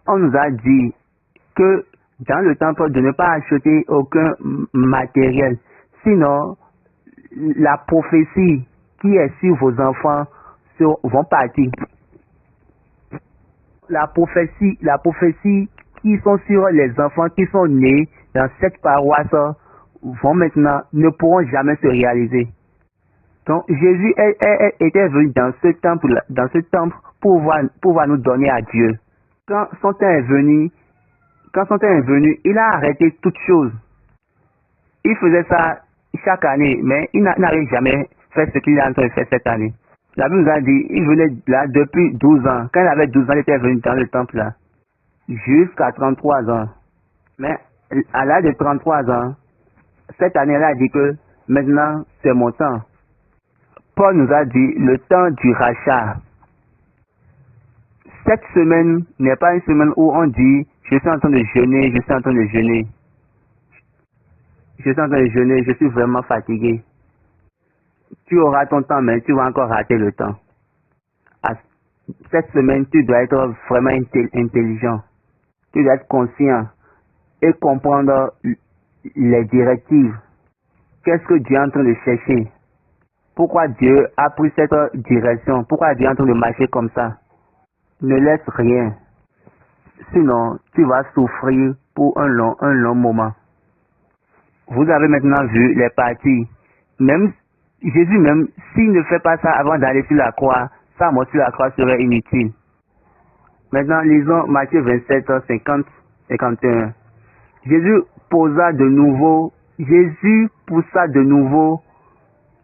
on nous a dit que dans le temple de ne pas acheter aucun matériel. Sinon, la prophétie qui est sur vos enfants vont partir. La prophétie qui sont sur les enfants qui sont nés dans cette paroisse ne pourront jamais se réaliser. Donc Jésus était venu dans ce temple pour pouvoir nous donner à Dieu. Quand son temps est venu, il a arrêté toutes choses. Il faisait ça chaque année, mais il n'avait jamais fait ce qu'il est en train de faire cette année. La Bible nous a dit, il venait là depuis 12 ans. Quand il avait 12 ans, il était venu dans le temple là, jusqu'à 33 ans. Mais à l'âge de 33 ans, cette année, il a dit que maintenant, c'est mon temps. Paul nous a dit le temps du rachat. Cette semaine n'est pas une semaine où on dit je suis en train de jeûner, je suis en train de jeûner. Je suis en train de jeûner, je suis vraiment fatigué. Tu auras ton temps, mais tu vas encore rater le temps. Cette semaine, tu dois être vraiment intelligent. Tu dois être conscient et comprendre les directives. Qu'est-ce que Dieu est en train de chercher? Pourquoi Dieu a pris cette direction? Pourquoi Dieu est en train de marcher comme ça? Ne laisse rien. Sinon, tu vas souffrir pour un long moment. Vous avez maintenant vu les parties. Même Jésus, même s'il ne fait pas ça avant d'aller sur la croix, sa mort sur la croix serait inutile. Maintenant, lisons Matthieu 27, 50, 51. Jésus poussa de nouveau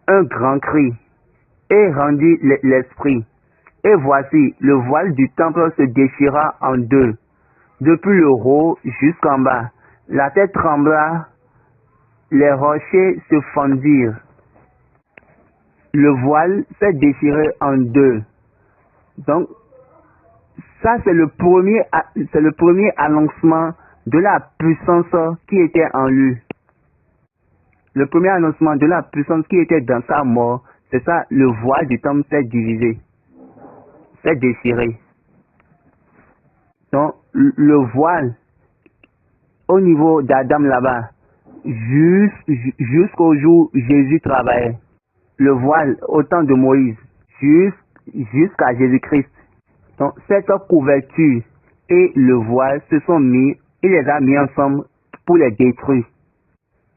un grand cri et rendit l'esprit. Et voici, le voile du temple se déchira en deux, depuis le haut jusqu'en bas. La terre trembla, les rochers se fendirent. Le voile s'est déchiré en deux. Donc, ça c'est le premier annoncement de la puissance qui était en lui. Le premier annoncement de la puissance qui était dans sa mort, c'est ça, le voile du temple s'est divisé, s'est déchiré. Donc, le voile, au niveau d'Adam là-bas, jusqu'au jour où Jésus travaillait. Le voile au temps de Moïse, jusqu'à Jésus-Christ. Donc, cette couverture et le voile se sont mis, il les a mis ensemble pour les détruire.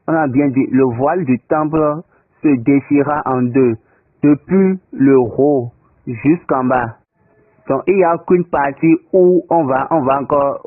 On a bien dit, le voile du temple se déchira en deux, depuis le haut jusqu'en bas. Donc, il n'y a qu'une partie où on va encore